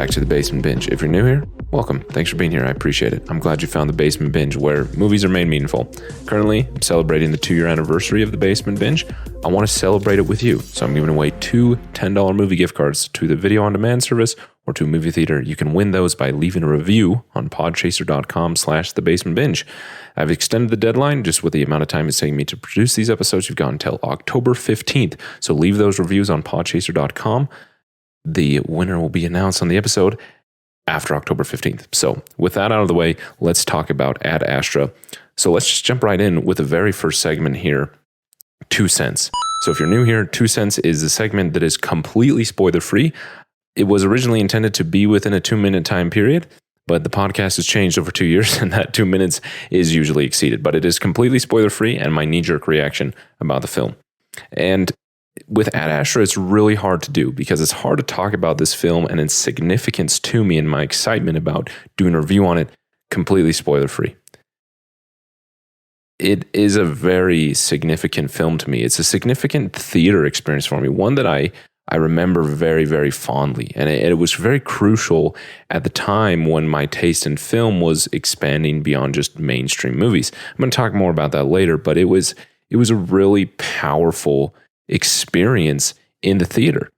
back to The Basement Binge. If you're new here, welcome. Thanks for being here. I appreciate it. I'm glad you found The Basement Binge, where movies are made meaningful. Currently, I'm celebrating the 2-year anniversary of The Basement Binge. I want to celebrate it with you, so I'm giving away 2 $10 movie gift cards to the video on demand service or to a movie theater. You can win those by leaving a review on podchaser.com/thebasementbinge. I've extended the deadline just with the amount of time it's taking me to produce these episodes. You've got until October 15th. So leave those reviews on podchaser.com. The winner will be announced on the episode after October 15th. So with that out of the way, let's talk about Ad Astra. So let's just jump right in with the very first segment here, 2 cents. So if you're new here, 2 cents is a segment that is completely spoiler-free. It was originally intended to be within a 2-minute time period, but the podcast has changed over 2 years and that 2 minutes is usually exceeded. But it is completely spoiler-free and my knee-jerk reaction about the film. And with Ad Astra, it's really hard to do because it's hard to talk about this film and its significance to me and my excitement about doing a review on it completely spoiler-free. It is a very significant film to me. It's a significant theater experience for me, one that I remember very, very fondly. And it was very crucial at the time when my taste in film was expanding beyond just mainstream movies. I'm going to talk more about that later, but it was a really powerful experience in the theater.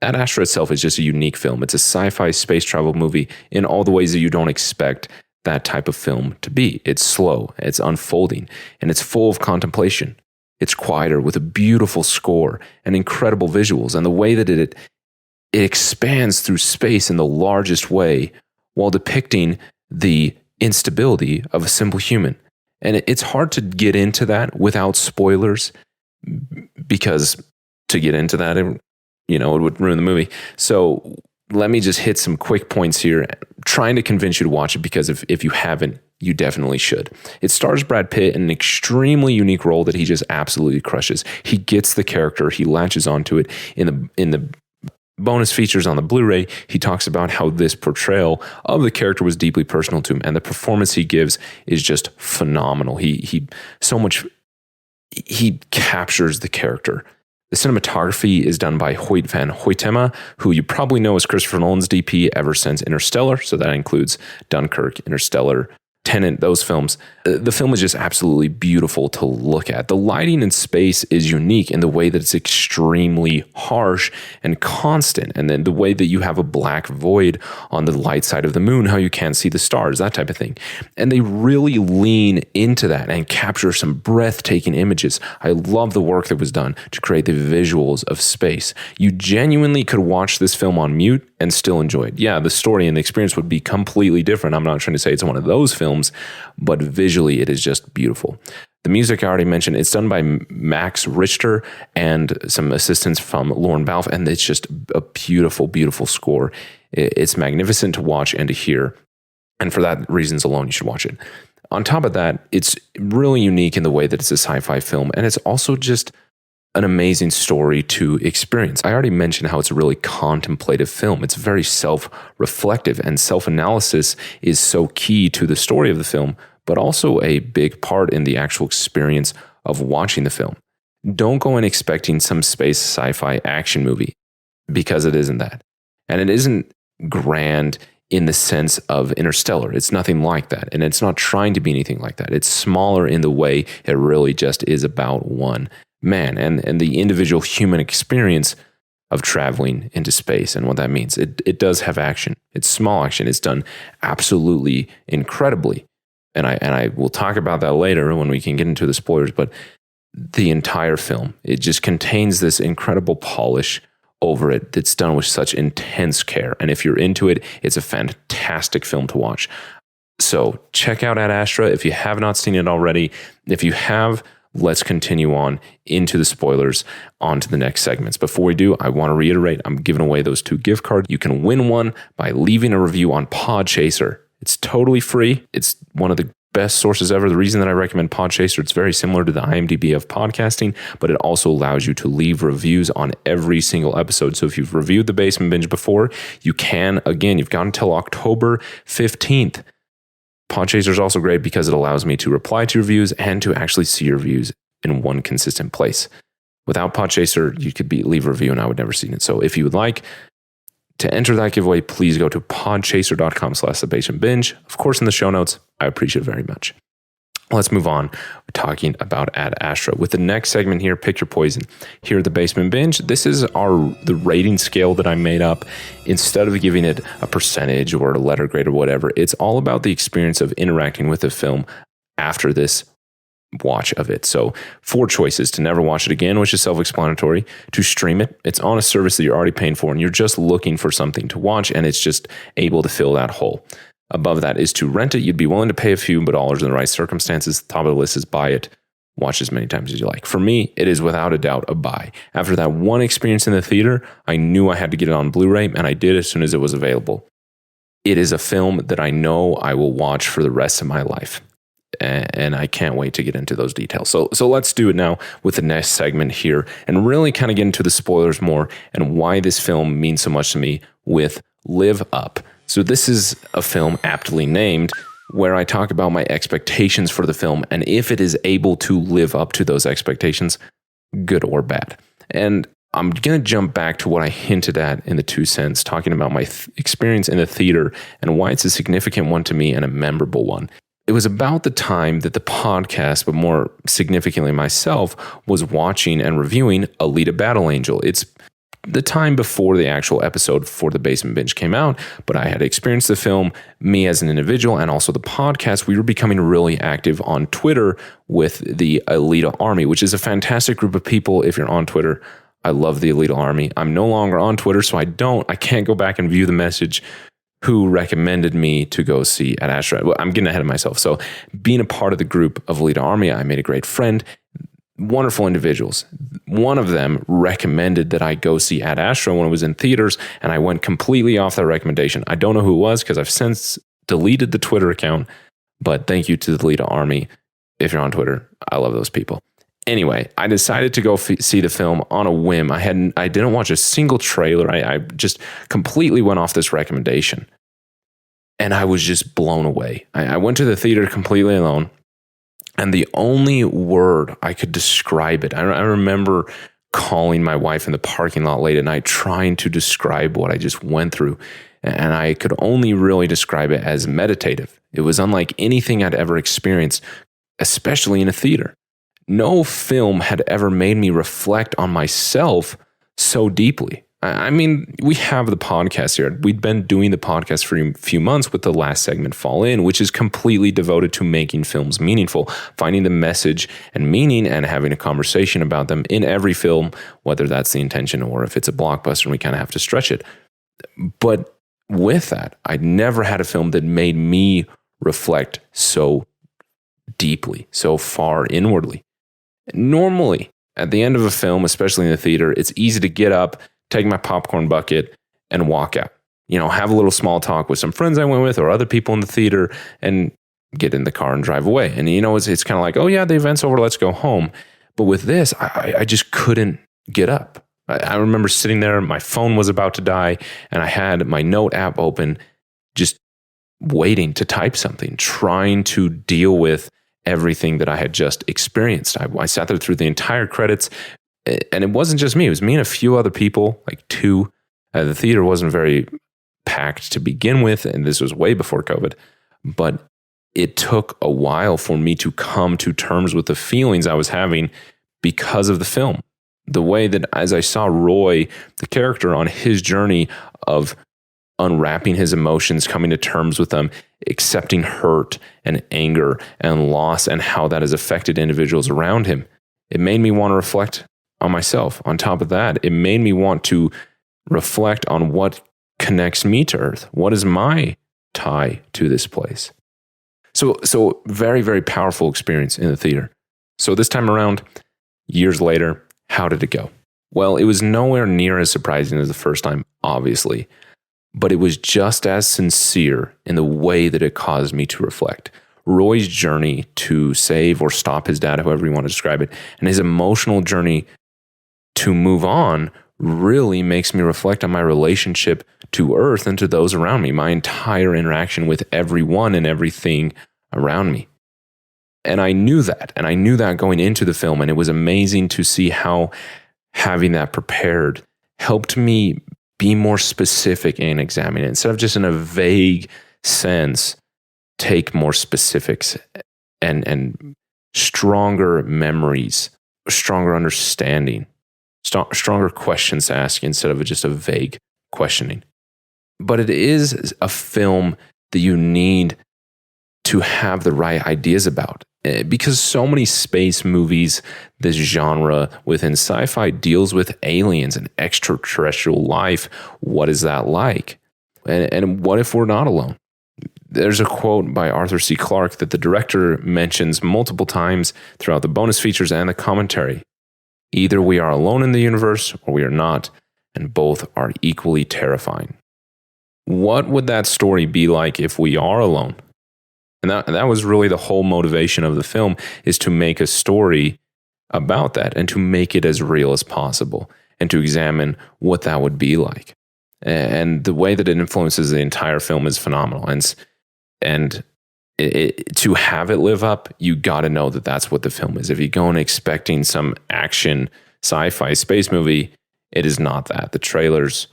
Ad Astra itself is just a unique film. It's a sci-fi space travel movie in all the ways that you don't expect that type of film to be. It's slow, it's unfolding, and it's full of contemplation. It's quieter with a beautiful score and incredible visuals, and the way that it expands through space in the largest way while depicting the instability of a simple human. And it's hard to get into that without spoilers, because to get into that, it would ruin the movie. So let me just hit some quick points here, trying to convince you to watch it, because if you haven't, you definitely should. It stars Brad Pitt in an extremely unique role that he just absolutely crushes. He gets the character, he latches onto it. In the bonus features on the Blu-ray, he talks about how this portrayal of the character was deeply personal to him, and the performance he gives is just phenomenal. He captures the character. The cinematography is done by Hoyt van Hoytema, who you probably know as Christopher Nolan's DP ever since Interstellar. So that includes Dunkirk, Interstellar, Tenet, those films. The film is just absolutely beautiful to look at. The lighting in space is unique in the way that it's extremely harsh and constant. And then the way that you have a black void on the light side of the moon, how you can't see the stars, that type of thing. And they really lean into that and capture some breathtaking images. I love the work that was done to create the visuals of space. You genuinely could watch this film on mute and still enjoy it. Yeah, the story and the experience would be completely different. I'm not trying to say it's one of those films, but visually it is just beautiful. The music I already mentioned, it's done by Max Richter and some assistance from Lauren Balfe, and it's just a beautiful, beautiful score. It's magnificent to watch and to hear, and for that reasons alone, you should watch it. On top of that, it's really unique in the way that it's a sci-fi film, and it's also just an amazing story to experience. I already mentioned how it's a really contemplative film. It's very self-reflective, and self-analysis is so key to the story of the film, but also a big part in the actual experience of watching the film. Don't go in expecting some space sci-fi action movie, because it isn't that. And it isn't grand in the sense of Interstellar. It's nothing like that. And it's not trying to be anything like that. It's smaller in the way it really just is about one man and the individual human experience of traveling into space and what that means. It does have action. It's small action. It's done absolutely incredibly. And I will talk about that later when we can get into the spoilers, but the entire film, it just contains this incredible polish over it that's done with such intense care. And if you're into it, it's a fantastic film to watch. So check out Ad Astra if you have not seen it already. If you have, let's continue on into the spoilers, on to the next segments. Before we do, I want to reiterate, I'm giving away those 2 gift cards. You can win one by leaving a review on Podchaser. It's totally free. It's one of the best sources ever. The reason that I recommend Podchaser, it's very similar to the IMDb of podcasting, but it also allows you to leave reviews on every single episode. So if you've reviewed The Basement Binge before, you can, again, you've got until October 15th. Podchaser is also great because it allows me to reply to reviews and to actually see your reviews in one consistent place. Without Podchaser, you could leave a review and I would never see it. So if you would like, To enter that giveaway, please go to podchaser.com/thebasementbinge. Of course, in the show notes, I appreciate it very much. Let's move on. We're talking about Ad Astra. With the next segment here, Pick Your Poison. Here at the Basement Binge, this is the rating scale that I made up. Instead of giving it a percentage or a letter grade or whatever, it's all about the experience of interacting with the film after this watch of it. So 4 choices: to never watch it again, which is self-explanatory; to stream it, it's on a service that you're already paying for and you're just looking for something to watch and it's just able to fill that hole. Above that is to rent it. You'd be willing to pay a few dollars in the right circumstances. Top of the list is buy it. Watch as many times as you like. For me, it is without a doubt a buy. After that one experience in the theater, I knew I had to get it on Blu-ray, and I did as soon as it was available. It is a film that I know I will watch for the rest of my life, and I can't wait to get into those details. So let's do it now with the next segment here and really kind of get into the spoilers more and why this film means so much to me with Live Up. So this is a film aptly named where I talk about my expectations for the film and if it is able to live up to those expectations, good or bad. And I'm going to jump back to what I hinted at in the 2 cents, talking about my experience in the theater and why it's a significant one to me and a memorable one. It was about the time that the podcast, but more significantly myself, was watching and reviewing Alita Battle Angel. It's the time before the actual episode for the Basement Binge came out, but I had experienced the film, me as an individual, and also the podcast. We were becoming really active on Twitter with the Alita Army, which is a fantastic group of people. If you're on Twitter, I love the Alita Army. I'm no longer on Twitter, so I can't go back and view the message who recommended me to go see Ad Astra. Well, I'm getting ahead of myself. So being a part of the group of Alita Army, I made a great friend. Wonderful individuals. One of them recommended that I go see Ad Astra when it was in theaters, and I went completely off that recommendation. I don't know who it was because I've since deleted the Twitter account, but thank you to the Alita Army. If you're on Twitter, I love those people. Anyway, I decided to go see the film on a whim. I didn't watch a single trailer. I just completely went off this recommendation, and I was just blown away. I went to the theater completely alone. And the only word I could describe it, I remember calling my wife in the parking lot late at night, trying to describe what I just went through. And I could only really describe it as meditative. It was unlike anything I'd ever experienced, especially in a theater. No film had ever made me reflect on myself so deeply. I mean, we have the podcast here. We'd been doing the podcast for a few months with the last segment, Fall In, which is completely devoted to making films meaningful, finding the message and meaning and having a conversation about them in every film, whether that's the intention or if it's a blockbuster and we kind of have to stretch it. But with that, I'd never had a film that made me reflect so deeply, so far inwardly. Normally, at the end of a film, especially in the theater, it's easy to get up, take my popcorn bucket, and walk out. Have a little small talk with some friends I went with or other people in the theater and get in the car and drive away. And it's kind of like, oh yeah, the event's over, let's go home. But with this, I just couldn't get up. I remember sitting there, my phone was about to die, and I had my note app open, just waiting to type something, trying to deal with everything that I had just experienced. I sat there through the entire credits, and it wasn't just me. It was me and a few other people, like 2. The theater wasn't very packed to begin with, and this was way before COVID. But it took a while for me to come to terms with the feelings I was having because of the film. The way that as I saw Roy, the character, on his journey of unwrapping his emotions, coming to terms with them, accepting hurt and anger and loss and how that has affected individuals around him, it made me want to reflect on myself. On top of that, it made me want to reflect on what connects me to Earth. What is my tie to this place? So very, very powerful experience in the theater. So this time around, years later, how did it go? Well, it was nowhere near as surprising as the first time, obviously, but it was just as sincere in the way that it caused me to reflect. Roy's journey to save or stop his dad, however you want to describe it, and his emotional journey to move on really makes me reflect on my relationship to Earth and to those around me, my entire interaction with everyone and everything around me. And I knew that going into the film, and it was amazing to see how having that prepared helped me be more specific in examining it. Instead of just in a vague sense, take more specifics and stronger memories, stronger understanding, stronger questions to ask instead of just a vague questioning. But it is a film that you need to have the right ideas about. Because so many space movies, this genre within sci-fi deals with aliens and extraterrestrial life. What is that like? And what if we're not alone? There's a quote by Arthur C. Clarke that the director mentions multiple times throughout the bonus features and the commentary. Either we are alone in the universe or we are not, and both are equally terrifying. What would that story be like if we are alone? And that was really the whole motivation of the film, is to make a story about that and to make it as real as possible and to examine what that would be like. And the way that it influences the entire film is phenomenal. And to have it live up, you got to know that that's what the film is. If you go in expecting some action sci-fi space movie, it is not that. The trailers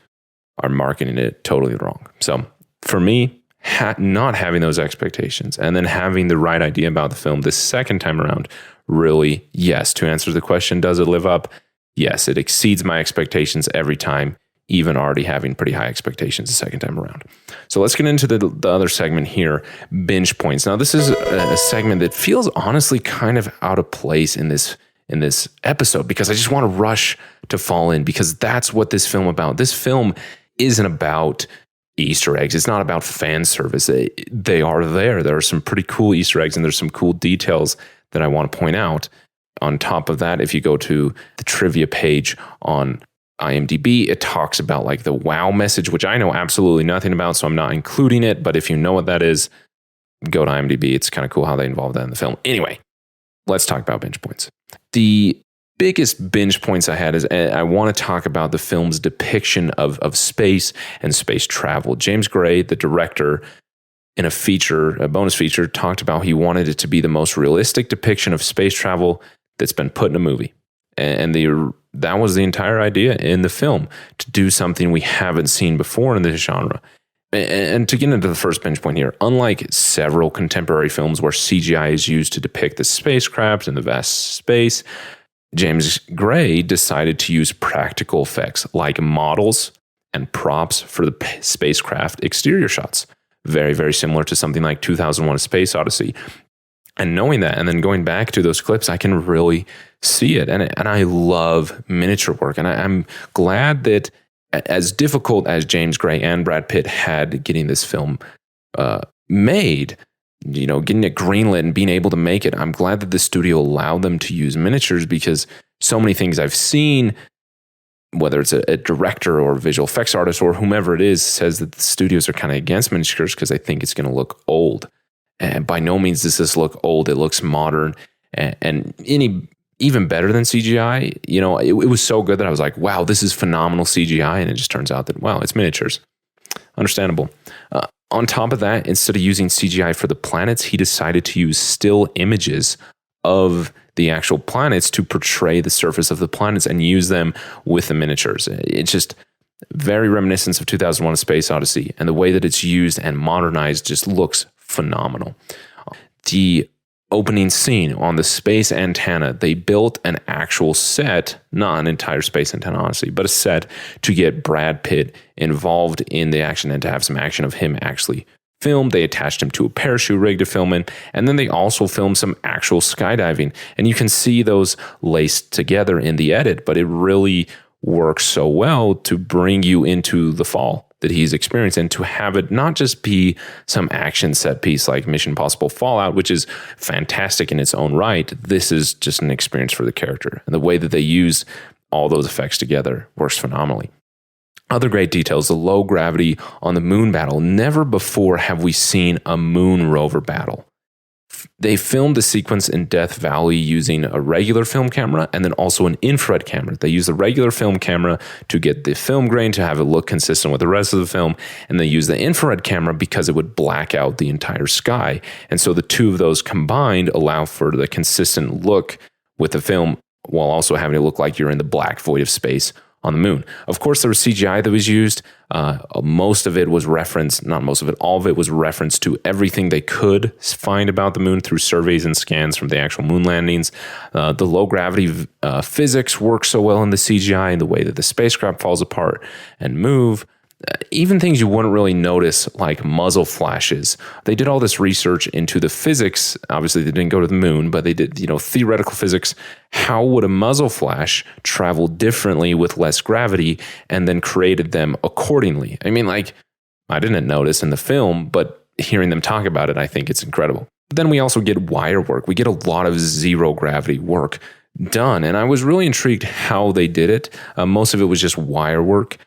are marketing it totally wrong. So for me, not having those expectations and then having the right idea about the film this second time around, really, yes, to answer the question, does it live up? Yes, it exceeds my expectations every time, even already having pretty high expectations the second time around. So let's get into the other segment here, binge points. Now, this is a segment that feels honestly kind of out of place in this episode, because I just want to rush to fall in, because that's what this film about. This film isn't about Easter eggs. It's not about fan service. They are there. There are some pretty cool Easter eggs and there's some cool details that I want to point out. On top of that, if you go to the trivia page on IMDb, it talks about like the wow message, which I know absolutely nothing about, so I'm not including it. But if you know what that is, go to IMDb. It's kind of cool how they involve that in the film. Anyway, let's talk about binge points. The biggest binge points I had is I want to talk about the film's depiction of space and space travel. James Gray, the director, in a bonus feature, talked about he wanted it to be the most realistic depiction of space travel that's been put in a movie. And that was the entire idea in the film, to do something we haven't seen before in this genre. And to get into the first binge point here, unlike several contemporary films where CGI is used to depict the spacecraft and the vast space, James Gray decided to use practical effects like models and props for the spacecraft exterior shots. Very, very similar to something like 2001: A Space Odyssey. And knowing that, and then going back to those clips, I can really see it. And I love miniature work. And I'm glad that, as difficult as James Gray and Brad Pitt had getting this film made, getting it greenlit and being able to make it, I'm glad that the studio allowed them to use miniatures, because so many things I've seen, whether it's a director or visual effects artist or whomever it is, says that the studios are kind of against miniatures because they think it's going to look old. And by no means does this look old. It looks modern and even better than CGI. It was so good that I was like, wow, this is phenomenal CGI. And it just turns out that, wow, it's miniatures. Understandable. On top of that, instead of using CGI for the planets, he decided to use still images of the actual planets to portray the surface of the planets and use them with the miniatures. It's just very reminiscent of 2001: A Space Odyssey, and the way that it's used and modernized just looks phenomenal. The opening scene on the space antenna, they built an actual set, not an entire space antenna, honestly, but a set to get Brad Pitt involved in the action and to have some action of him actually filmed. They attached him to a parachute rig to film it, and then they also filmed some actual skydiving. And you can see those laced together in the edit, but it really works so well to bring you into the fall that he's experienced, and to have it not just be some action set piece like Mission Impossible Fallout, which is fantastic in its own right. This is just an experience for the character, and the way that they use all those effects together works phenomenally. Other great details, the low gravity on the moon battle. Never before have we seen a moon rover battle. They filmed the sequence in Death Valley using a regular film camera and then also an infrared camera. They use the regular film camera to get the film grain to have it look consistent with the rest of the film, and they use the infrared camera because it would black out the entire sky. And so the two of those combined allow for the consistent look with the film while also having it look like you're in the black void of space on the moon. Of course, there was CGI that was used. Most of it was referenced, not most of it, all of it was referenced to everything they could find about the moon through surveys and scans from the actual moon landings. The low gravity physics work so well in the CGI and the way that the spacecraft falls apart and move. Even things you wouldn't really notice, like muzzle flashes. They did all this research into the physics. Obviously, they didn't go to the moon, but they did, theoretical physics. How would a muzzle flash travel differently with less gravity, and then created them accordingly? I mean, I didn't notice in the film, but hearing them talk about it, I think it's incredible. But then we also get wire work. We get a lot of zero gravity work done, and I was really intrigued how they did it. Most of it was just wire work.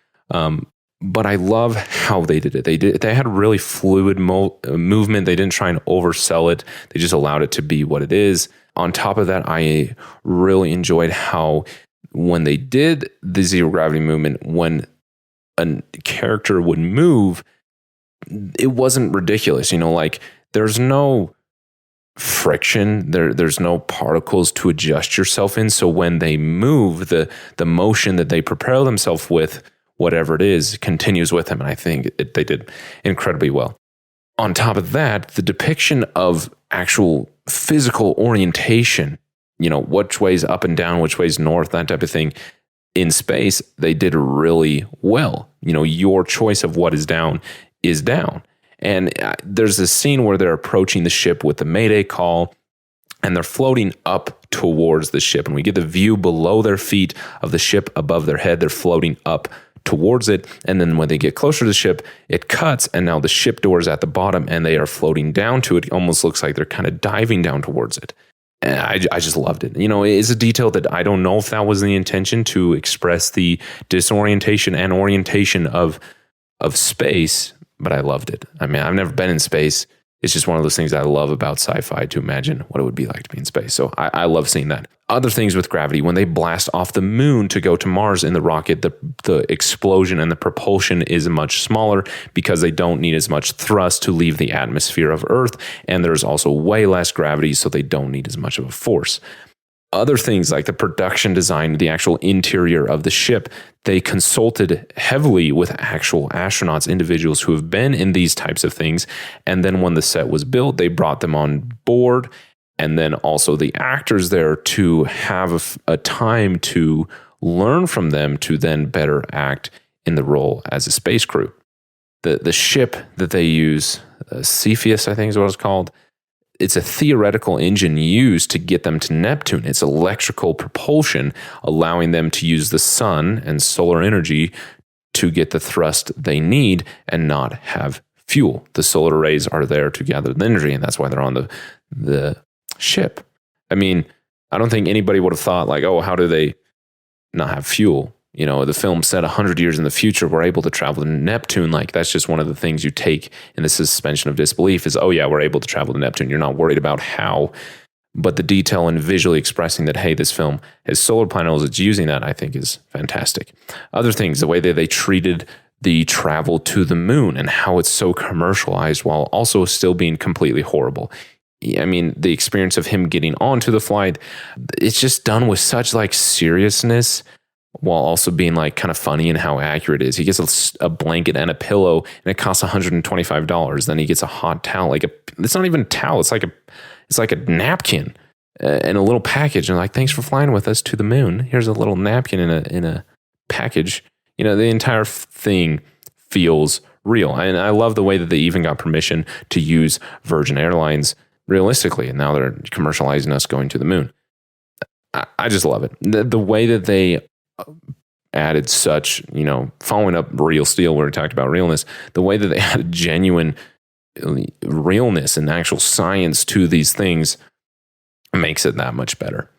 But I love how they did it. They had really fluid movement. They didn't try and oversell it. They just allowed it to be what it is. On top of that, I really enjoyed how when they did the zero gravity movement, when a character would move, it wasn't ridiculous. There's no friction. There's no particles to adjust yourself in. So when they move, the motion that they propel themselves with, whatever it is, continues with them. And I think they did incredibly well. On top of that, the depiction of actual physical orientation, which way's up and down, which way's north, that type of thing in space, they did really well. Your choice of what is down is down. And there's this scene where they're approaching the ship with the Mayday call, and they're floating up towards the ship. And we get the view below their feet of the ship above their head. They're floating up towards it, and then when they get closer to the ship, it cuts, and now the ship door is at the bottom, and they are floating down to it. It almost looks like they're kind of diving down towards it. And I just loved it. It's a detail that I don't know if that was the intention to express the disorientation and orientation of space, but I loved it. I mean, I've never been in space. It's just one of those things I love about sci-fi, to imagine what it would be like to be in space. So I love seeing that. Other things with gravity, when they blast off the moon to go to Mars in the rocket, the explosion and the propulsion is much smaller because they don't need as much thrust to leave the atmosphere of Earth. And there's also way less gravity, so they don't need as much of a force. Other things like the production design, the actual interior of the ship, they consulted heavily with actual astronauts, individuals who have been in these types of things. And then when the set was built, they brought them on board. And then also the actors there to have a time to learn from them to then better act in the role as a space crew. The ship that they use, Cepheus, I think is what it's called, it's a theoretical engine used to get them to Neptune. It's electrical propulsion, allowing them to use the sun and solar energy to get the thrust they need and not have fuel. The solar rays are there to gather the energy, and that's why they're on the ship. I mean, I don't think anybody would have thought how do they not have fuel? The film said 100 years in the future, we're able to travel to Neptune. That's just one of the things you take in the suspension of disbelief is, oh yeah, we're able to travel to Neptune. You're not worried about how, but the detail in visually expressing that, hey, this film has solar panels, it's using that, I think is fantastic. Other things, the way that they treated the travel to the moon and how it's so commercialized while also still being completely horrible. I mean, the experience of him getting onto the flight, it's just done with such seriousness, while also being kind of funny in how accurate it is. He gets a blanket and a pillow, and it costs $125. Then he gets a hot towel, it's not even a towel. It's like a napkin and a little package. And thanks for flying with us to the moon. Here's a little napkin in a package. The entire thing feels real. And I love the way that they even got permission to use Virgin Airlines realistically. And now they're commercializing us going to the moon. I just love it. The way that they added such, following up Real Steel, where we talked about realness, the way that they added genuine realness and actual science to these things makes it that much better.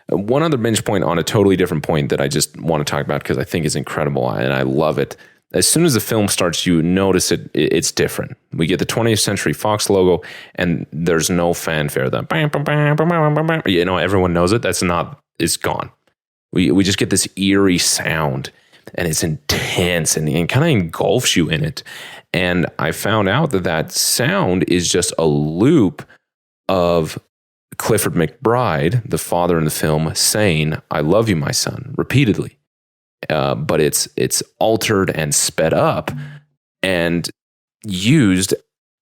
One other binge point on a totally different point that I just want to talk about because I think is incredible and I love it. As soon as the film starts, you notice it's different. We get the 20th Century Fox logo, and there's no fanfare. Everyone knows it. It's gone. We just get this eerie sound, and it's intense and kind of engulfs you in it. And I found out that sound is just a loop of Clifford McBride, the father in the film, saying, "I love you, my son," repeatedly. but it's altered and sped up and used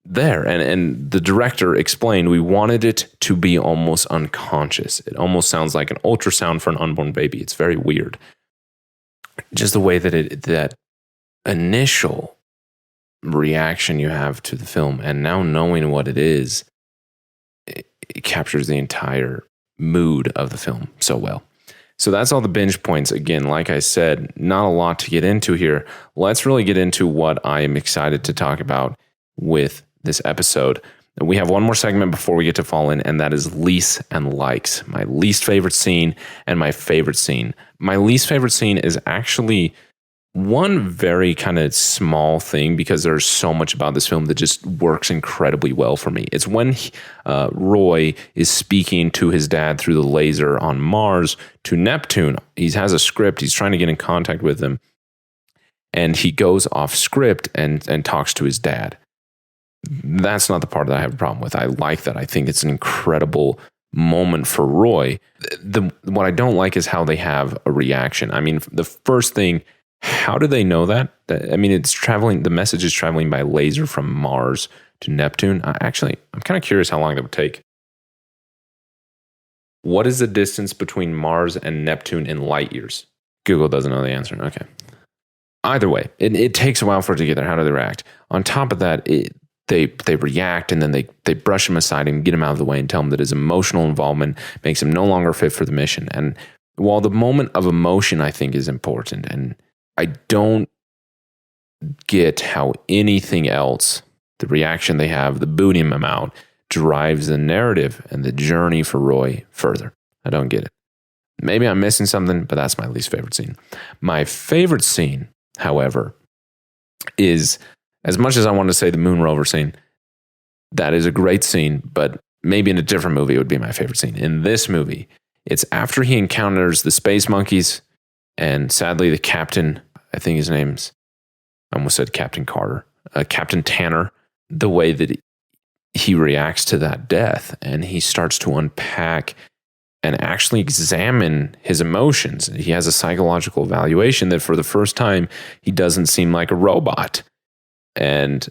there. And the director explained we wanted it to be almost unconscious. It almost sounds like an ultrasound for an unborn baby. It's very weird. Just the way that initial reaction you have to the film, and now knowing what it is, it captures the entire mood of the film so well. So that's all the binge points. Again, like I said, not a lot to get into here. Let's really get into what I am excited to talk about with this episode. We have one more segment before we get to Fall In, and that is least and likes. My least favorite scene and my favorite scene. My least favorite scene is actually one very kind of small thing, because there's so much about this film that just works incredibly well for me. It's when Roy is speaking to his dad through the laser on Mars to Neptune. He has a script. He's trying to get in contact with him, and he goes off script and talks to his dad. That's not the part that I have a problem with. I like that. I think it's an incredible moment for Roy. What I don't like is how they have a reaction. I mean, the first thing, how do they know that? I mean, the message is traveling by laser from Mars to Neptune. I'm kind of curious how long that would take. What is the distance between Mars and Neptune in light years? Google doesn't know the answer. Okay. Either way, it takes a while for it to get there. How do they react? On top of that, they react, and then they brush him aside and get him out of the way and tell him that his emotional involvement makes him no longer fit for the mission. And while the moment of emotion, I think, is important, and I don't get how anything else, the reaction they have, the booting him out, drives the narrative and the journey for Roy further. I don't get it. Maybe I'm missing something, but that's my least favorite scene. My favorite scene, however, is, as much as I want to say the moon rover scene, that is a great scene, but maybe in a different movie it would be my favorite scene. In this movie, it's after he encounters the space monkeys, and sadly the captain, I think his name's, I almost said Captain Carter, Captain Tanner, the way that he reacts to that death, and he starts to unpack and actually examine his emotions. He has a psychological evaluation that for the first time, he doesn't seem like a robot. And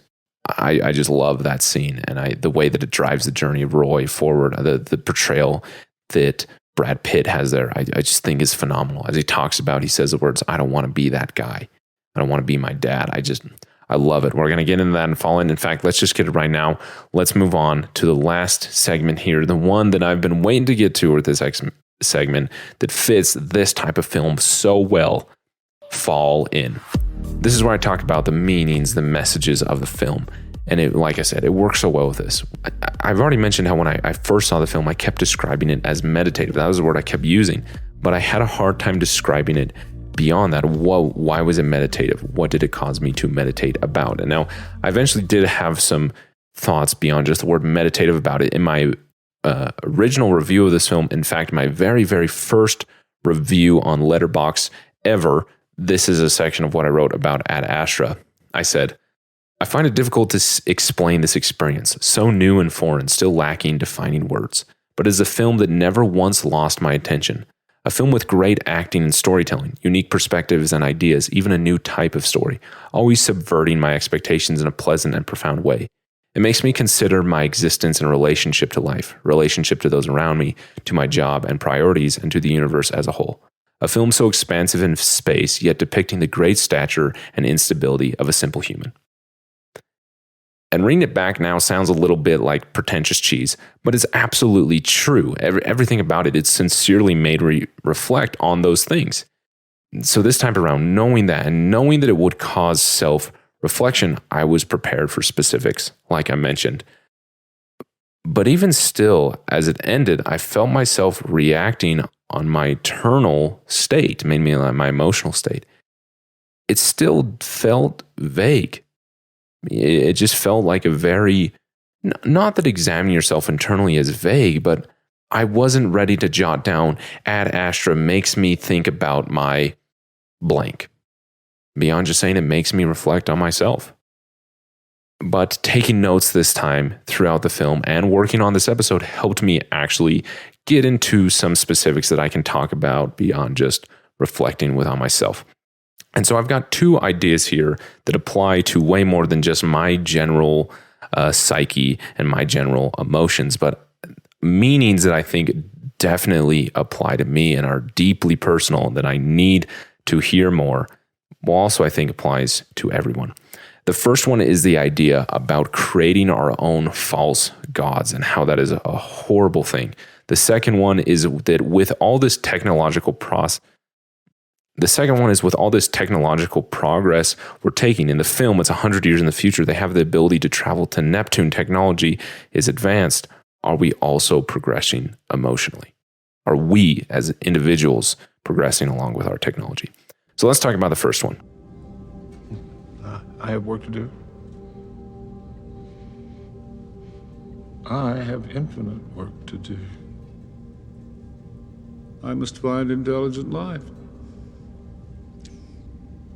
I just love that scene, and the way that it drives the journey of Roy forward, the portrayal that Brad Pitt has there, I just think is phenomenal. As he talks about, he says the words, "I don't want to be that guy. I don't want to be my dad." I love it. We're going to get into that and Fall In. In fact, let's just get it right now. Let's move on to the last segment here, the one that I've been waiting to get to with this segment that fits this type of film so well, Fall In. This is where I talk about the meanings, the messages of the film. And like I said, it works so well with this. I've already mentioned how when I first saw the film, I kept describing it as meditative. That was the word I kept using. But I had a hard time describing it beyond that. Why was it meditative? What did it cause me to meditate about? And now, I eventually did have some thoughts beyond just the word meditative about it. In my original review of this film, in fact, my very, very first review on Letterboxd ever, this is a section of what I wrote about Ad Astra. I said, "I find it difficult to explain this experience, so new and foreign, still lacking defining words, but is a film that never once lost my attention. A film with great acting and storytelling, unique perspectives and ideas, even a new type of story, always subverting my expectations in a pleasant and profound way. It makes me consider my existence and relationship to life, relationship to those around me, to my job and priorities, and to the universe as a whole. A film so expansive in space, yet depicting the great stature and instability of a simple human." And reading it back now sounds a little bit like pretentious cheese, but it's absolutely true. Everything about it sincerely made reflect on those things. So this time around, knowing that and knowing that it would cause self-reflection, I was prepared for specifics, like I mentioned. But even still, as it ended, I felt myself reacting on my internal state, mainly my emotional state. It still felt vague. It just felt like a very, not that examining yourself internally is vague, but I wasn't ready to jot down, Ad Astra makes me think about my blank. Beyond just saying it makes me reflect on myself. But taking notes this time throughout the film and working on this episode helped me actually get into some specifics that I can talk about beyond just reflecting on myself. And so I've got two ideas here that apply to way more than just my general psyche and my general emotions, but meanings that I think definitely apply to me and are deeply personal that I need to hear more. Well, also I think applies to everyone. The first one is the idea about creating our own false gods and how that is a horrible thing. The second one is that with all this technological progress we're taking in the film, it's 100 years in the future. They have the ability to travel to Neptune. Technology is advanced. Are we also progressing emotionally? Are we as individuals progressing along with our technology? So let's talk about the first one. I have work to do. I have infinite work to do. I must find intelligent life.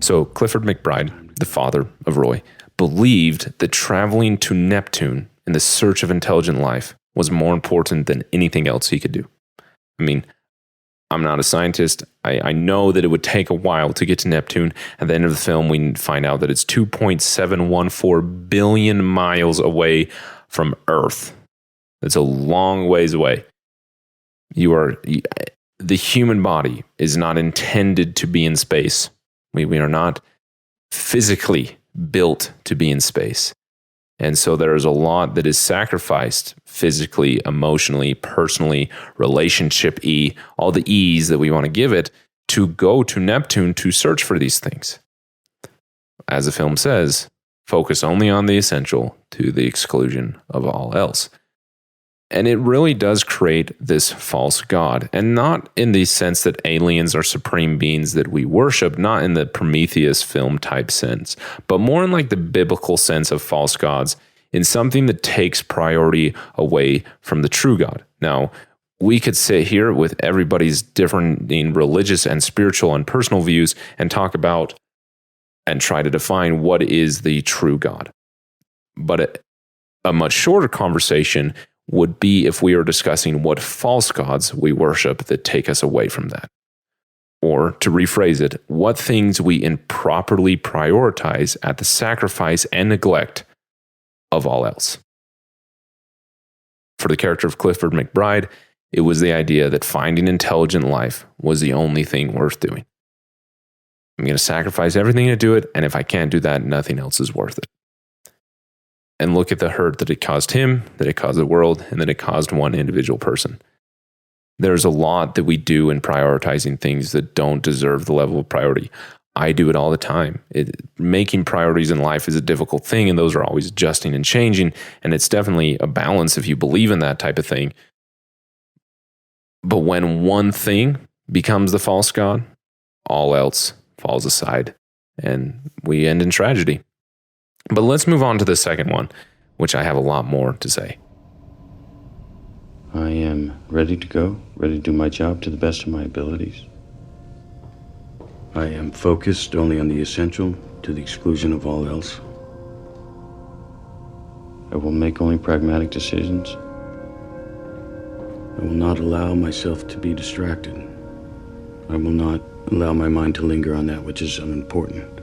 So Clifford McBride, the father of Roy, believed that traveling to Neptune in the search of intelligent life was more important than anything else he could do. I mean, I'm not a scientist. I know that it would take a while to get to Neptune. At the end of the film, we find out that it's 2.714 billion miles away from Earth. That's a long ways away. The human body is not intended to be in space. We are not physically built to be in space. And so there is a lot that is sacrificed physically, emotionally, personally, relationship-y, all the E's that we want to give it to go to Neptune to search for these things. As the film says, focus only on the essential to the exclusion of all else. And it really does create this false god, and not in the sense that aliens are supreme beings that we worship, not in the Prometheus film type sense, but more in like the biblical sense of false gods, in something that takes priority away from the true God. Now, we could sit here with everybody's different religious and spiritual and personal views and talk about and try to define what is the true God. But a much shorter conversation would be if we are discussing what false gods we worship that take us away from that. Or, to rephrase it, what things we improperly prioritize at the sacrifice and neglect of all else. For the character of Clifford McBride, it was the idea that finding intelligent life was the only thing worth doing. I'm going to sacrifice everything to do it, and if I can't do that, nothing else is worth it. And look at the hurt that it caused him, that it caused the world, and that it caused one individual person. There's a lot that we do in prioritizing things that don't deserve the level of priority. I do it all the time. Making priorities in life is a difficult thing, and those are always adjusting and changing, and it's definitely a balance if you believe in that type of thing. But when one thing becomes the false god, all else falls aside, and we end in tragedy. But let's move on to the second one, which I have a lot more to say. I am ready to go, ready to do my job to the best of my abilities. I am focused only on the essential to the exclusion of all else. I will make only pragmatic decisions. I will not allow myself to be distracted. I will not allow my mind to linger on that which is unimportant.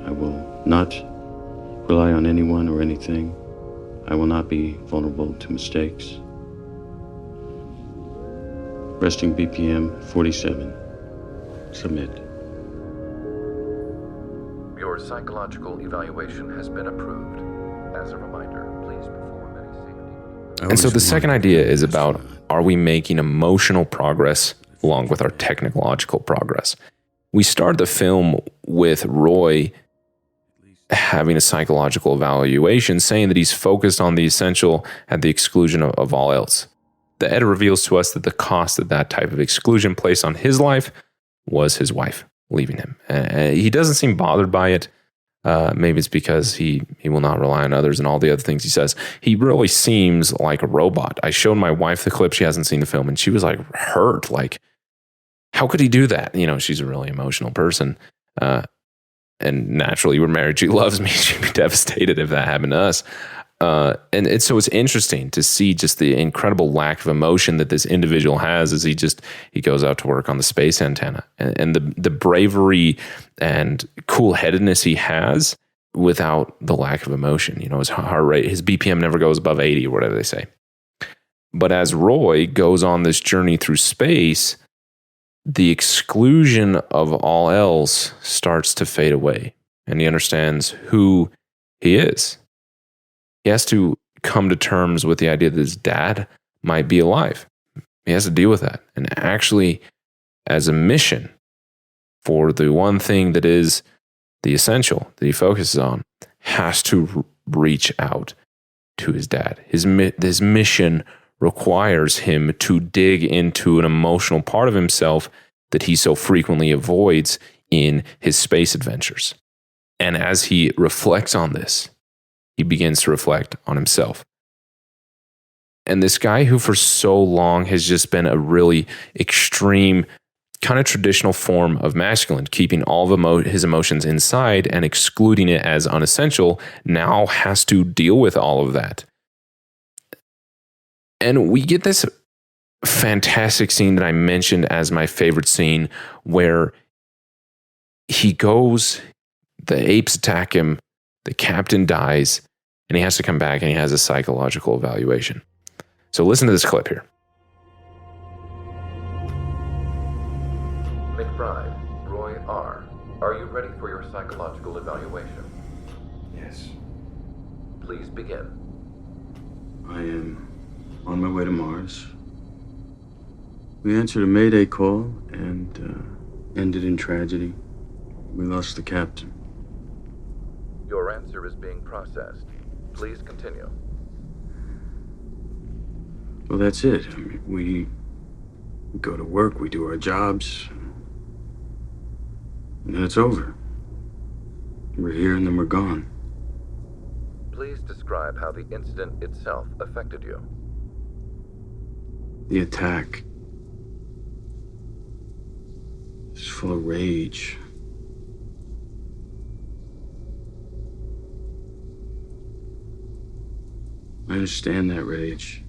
I will not rely on anyone or anything. I will not be vulnerable to mistakes. Resting BPM 47. Submit. Your psychological evaluation has been approved. As a reminder, please perform any safety. And so the second idea is about, are we making emotional progress along with our technological progress? We start the film with Roy having a psychological evaluation, saying that he's focused on the essential at the exclusion of all else. The editor reveals to us that the cost that that type of exclusion placed on his life was his wife leaving him. He doesn't seem bothered by it. Maybe it's because he will not rely on others and all the other things he says. He really seems like a robot. I showed my wife the clip. She hasn't seen the film, and she was like hurt. Like, how could he do that? You know, she's a really emotional person. And naturally, we're married. She loves me. She'd be devastated if that happened to us. So it's interesting to see just the incredible lack of emotion that this individual has as he goes out to work on the space antenna, and the bravery and cool-headedness he has without the lack of emotion. His heart rate, his BPM never goes above 80 or whatever they say. But as Roy goes on this journey through space, the exclusion of all else starts to fade away, and he understands who he is. He has to come to terms with the idea that his dad might be alive. He has to deal with that. And actually, as a mission for the one thing that is the essential that he focuses on, has to reach out to his dad. His mission requires him to dig into an emotional part of himself that he so frequently avoids in his space adventures. And as he reflects on this, he begins to reflect on himself. And this guy who for so long has just been a really extreme, kind of traditional form of masculine, keeping all of his emotions inside and excluding it as unessential, now has to deal with all of that. And we get this fantastic scene that I mentioned as my favorite scene, where he goes, the apes attack him, the captain dies, and he has to come back and he has a psychological evaluation. So listen to this clip here. McBride, Roy R., are you ready for your psychological evaluation? Yes. Please begin. I am on my way to Mars. We answered a Mayday call and ended in tragedy. We lost the captain. Your answer is being processed. Please continue. Well, that's it. I mean, we go to work, we do our jobs, and then it's over. We're here and then we're gone. Please describe how the incident itself affected you. The attack is full of rage. I understand that rage.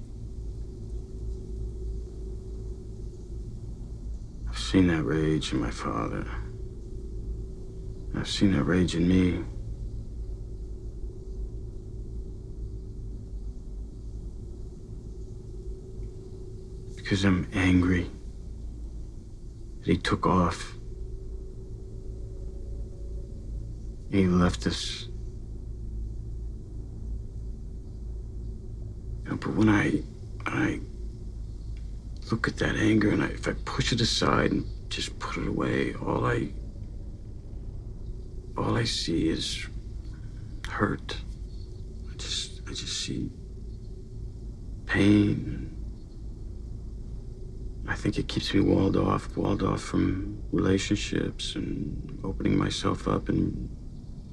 I've seen that rage in my father. I've seen that rage in me. Because I'm angry that he took off. He left us. But when I look at that anger and if I push it aside and just put it away, all I see is hurt. I just see pain. I think it keeps me walled off from relationships and opening myself up and,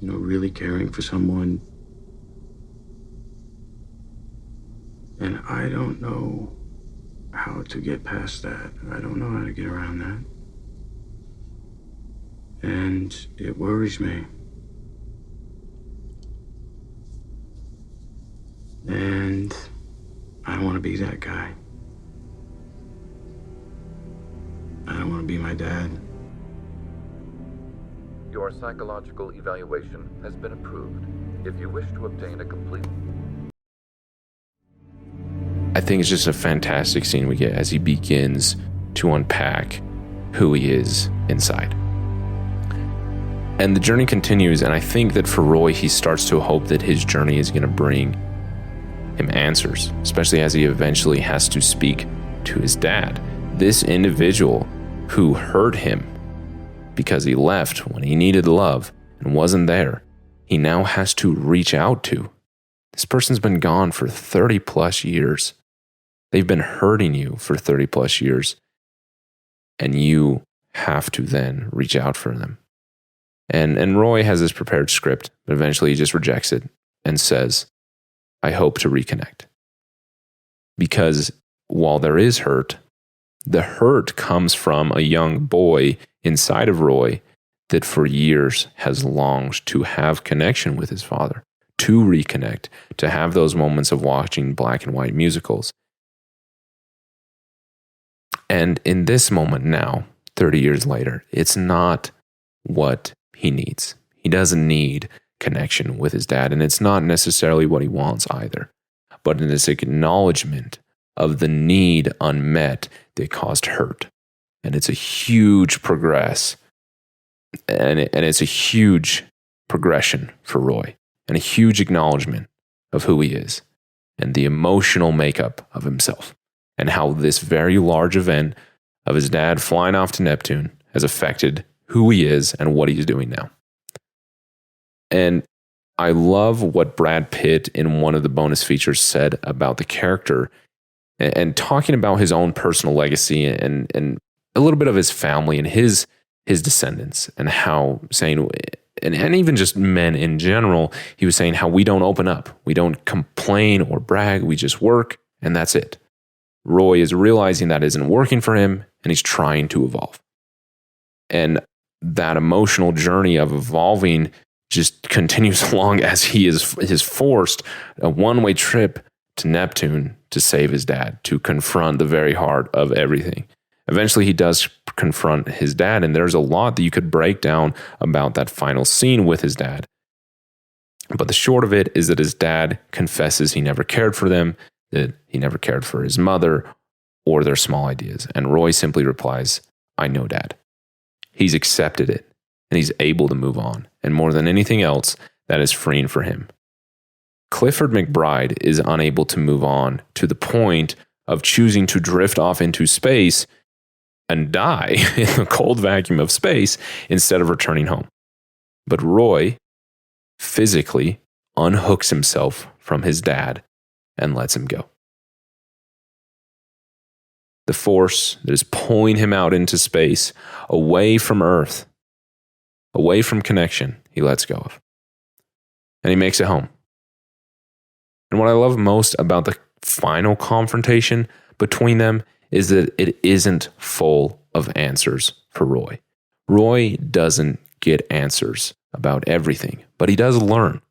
really caring for someone. And I don't know how to get past that. I don't know how to get around that. And it worries me. And I don't want to be that guy. I don't want to be my dad. Your psychological evaluation has been approved. If you wish to obtain a complete... I think it's just a fantastic scene we get as he begins to unpack who he is inside. And the journey continues, and I think that for Roy, he starts to hope that his journey is going to bring him answers, especially as he eventually has to speak to his dad. This individual who hurt him because he left when he needed love and wasn't there, he now has to reach out to. This person's been gone for 30 plus years. They've been hurting you for 30 plus years, and you have to then reach out for them. And Roy has this prepared script, but eventually he just rejects it and says, I hope to reconnect. Because while there is hurt, the hurt comes from a young boy inside of Roy that for years has longed to have connection with his father, to reconnect, to have those moments of watching black and white musicals. And in this moment now, 30 years later, it's not what he needs. He doesn't need connection with his dad, and it's not necessarily what he wants either. But it is acknowledgement of the need unmet that caused hurt. And it's a huge progress. And it's a huge progression for Roy, and a huge acknowledgement of who he is and the emotional makeup of himself, and how this very large event of his dad flying off to Neptune has affected who he is and what he's doing now. And I love what Brad Pitt in one of the bonus features said about the character, and talking about his own personal legacy and a little bit of his family and his descendants, and how saying, and even just men in general, he was saying how we don't open up, we don't complain or brag, we just work, and that's it. Roy is realizing that isn't working for him, and he's trying to evolve. And that emotional journey of evolving just continues along as he is forced a one-way trip to Neptune to save his dad, to confront the very heart of everything. Eventually, he does confront his dad, and there's a lot that you could break down about that final scene with his dad. But the short of it is that his dad confesses he never cared for them, that he never cared for his mother or their small ideas. And Roy simply replies, "I know, Dad." He's accepted it, and he's able to move on. And more than anything else, that is freeing for him. Clifford McBride is unable to move on to the point of choosing to drift off into space and die in the cold vacuum of space instead of returning home. But Roy physically unhooks himself from his dad and lets him go. The force that is pulling him out into space, away from Earth, away from connection, he lets go of. And he makes it home. And what I love most about the final confrontation between them is that it isn't full of answers for Roy. Roy doesn't get answers about everything, but he does learn.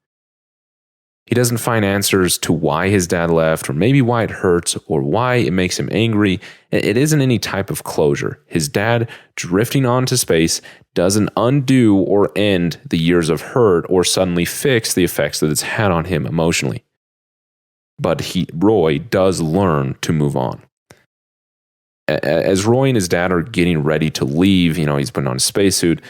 He doesn't find answers to why his dad left, or maybe why it hurts, or why it makes him angry. It isn't any type of closure. His dad drifting onto space doesn't undo or end the years of hurt or suddenly fix the effects that it's had on him emotionally. But Roy does learn to move on. As Roy and his dad are getting ready to leave, he's putting on a spacesuit,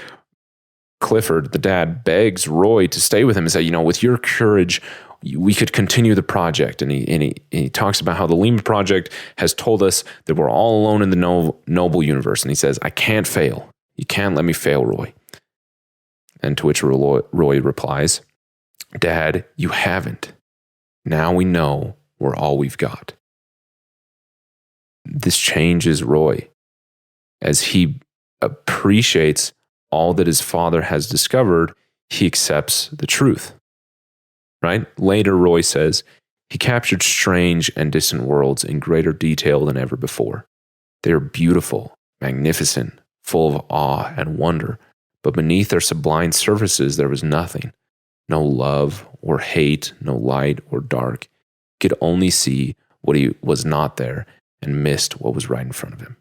Clifford, the dad, begs Roy to stay with him and say, with your courage, we could continue the project. And he talks about how the Lima Project has told us that we're all alone in the noble universe. And he says, I can't fail. You can't let me fail, Roy. And to which Roy replies, Dad, you haven't. Now we know we're all we've got. This changes Roy as he appreciates all that his father has discovered. He accepts the truth, right? Later, Roy says, he captured strange and distant worlds in greater detail than ever before. They are beautiful, magnificent, full of awe and wonder, but beneath their sublime surfaces there was nothing. No love or hate, no light or dark. He could only see what he was not there and missed what was right in front of him.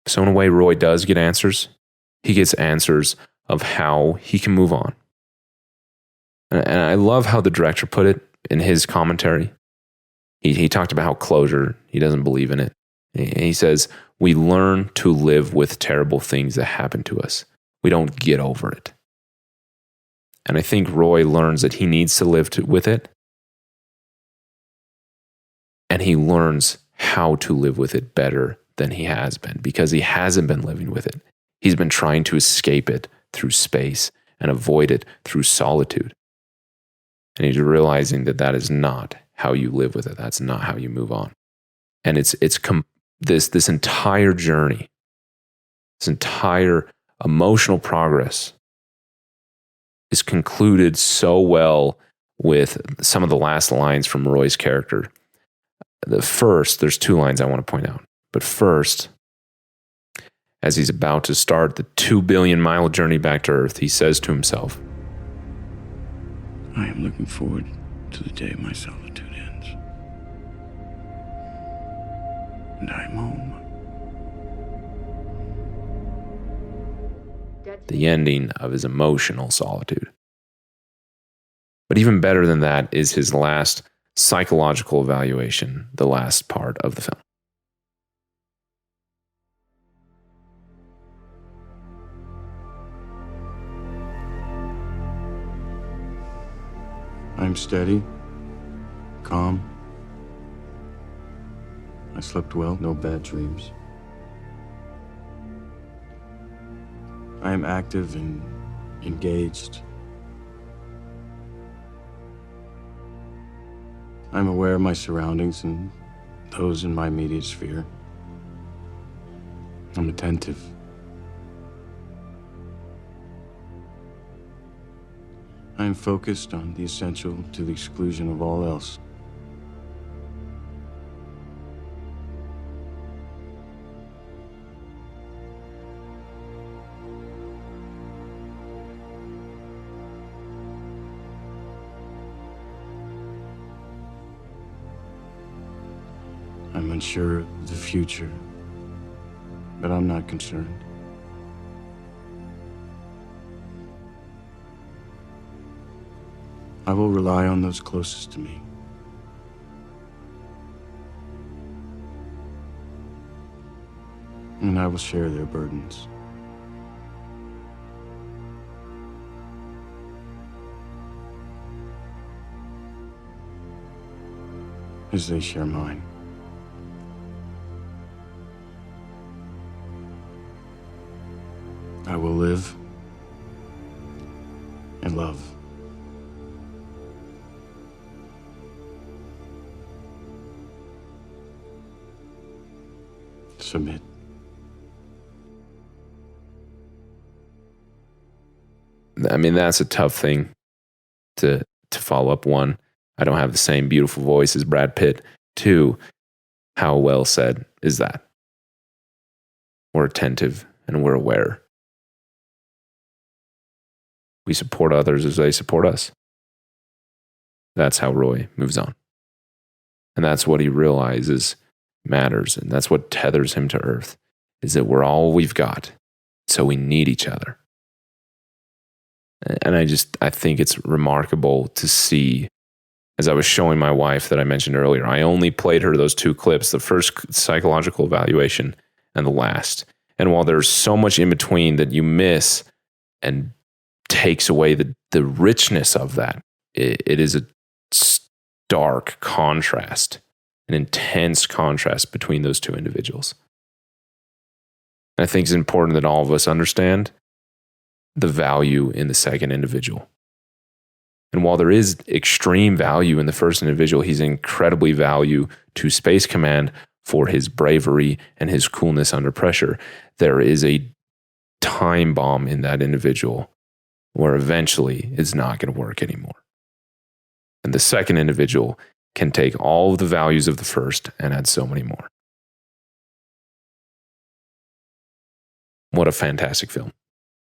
So in a way, Roy does get answers. He gets answers of how he can move on. And I love how the director put it in his commentary. He talked about how closure, he doesn't believe in it. He says, we learn to live with terrible things that happen to us. We don't get over it. And I think Roy learns that he needs to live with it. And he learns how to live with it better than he has been, because he hasn't been living with it. He's been trying to escape it through space and avoid it through solitude. And he's realizing that that is not how you live with it. That's not how you move on. And this entire journey, this entire emotional progress is concluded so well with some of the last lines from Roy's character. There's two lines I want to point out. But first, As he's about to start the 2 billion mile journey back to Earth, he says to himself, I am looking forward to the day my solitude ends. And I am home. the ending of his emotional solitude. But even better than that is his last psychological evaluation, the last part of the film. I'm steady, calm. I slept well, no bad dreams. I am active and engaged. I'm aware of my surroundings and those in my immediate sphere. I'm attentive. I am focused on the essential to the exclusion of all else. I'm unsure of the future, but I'm not concerned. I will rely on those closest to me. And I will share their burdens. As they share mine. I will live and love. Submit. I mean, that's a tough thing to follow up. One, I don't have the same beautiful voice as Brad Pitt. Two, how well said is that? We're attentive and we're aware. We support others as they support us. That's how Roy moves on. And that's what he realizes matters. And that's what tethers him to Earth, is that we're all we've got. So we need each other. And I think it's remarkable to see, as I was showing my wife that I mentioned earlier, I only played her those two clips, the first psychological evaluation and the last. And while there's so much in between that you miss and takes away the richness of that, it is a stark contrast, an intense contrast between those two individuals. And I think it's important that all of us understand the value in the second individual. And while there is extreme value in the first individual, he's incredibly value to Space Command for his bravery and his coolness under pressure. There is a time bomb in that individual where eventually it's not going to work anymore. And the second individual can take all of the values of the first and add so many more. What a fantastic film.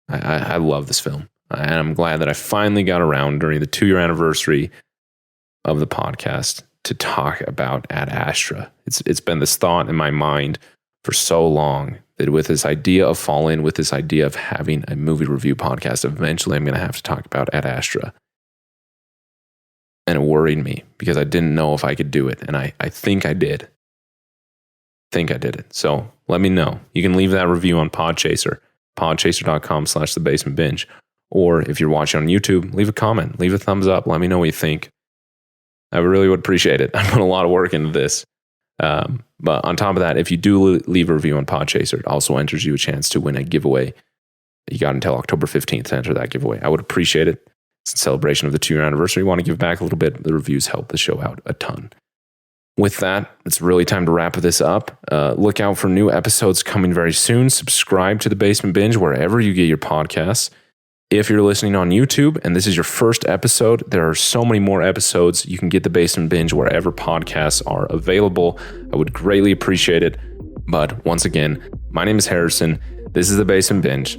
I love this film. And I'm glad that I finally got around during the 2-year anniversary of the podcast to talk about Ad Astra. It's been this thought in my mind for so long that with this idea of Fallen, with this idea of having a movie review podcast, eventually I'm going to have to talk about Ad Astra. And it worried me because I didn't know if I could do it. And I think I did. So let me know. You can leave that review on Podchaser, podchaser.com/thebasementbinge. Or if you're watching on YouTube, leave a comment, leave a thumbs up. Let me know what you think. I really would appreciate it. I put a lot of work into this. But on top of that, if you do leave a review on Podchaser, it also enters you a chance to win a giveaway. You got until October 15th to enter that giveaway. I would appreciate it. It's a celebration of the 2-year anniversary. We want to give back a little bit. The reviews help the show out a ton. With that, it's really time to wrap this up. Look out for new episodes coming very soon. Subscribe to The Basement Binge wherever you get your podcasts. If you're listening on YouTube and this is your first episode, there are so many more episodes. You can get The Basement Binge wherever podcasts are available. I would greatly appreciate it. But once again, my name is Harrison. This is the Basement Binge,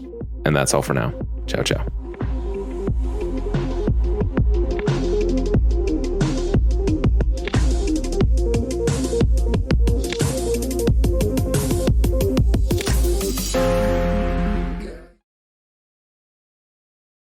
and that's all for now. Ciao, ciao.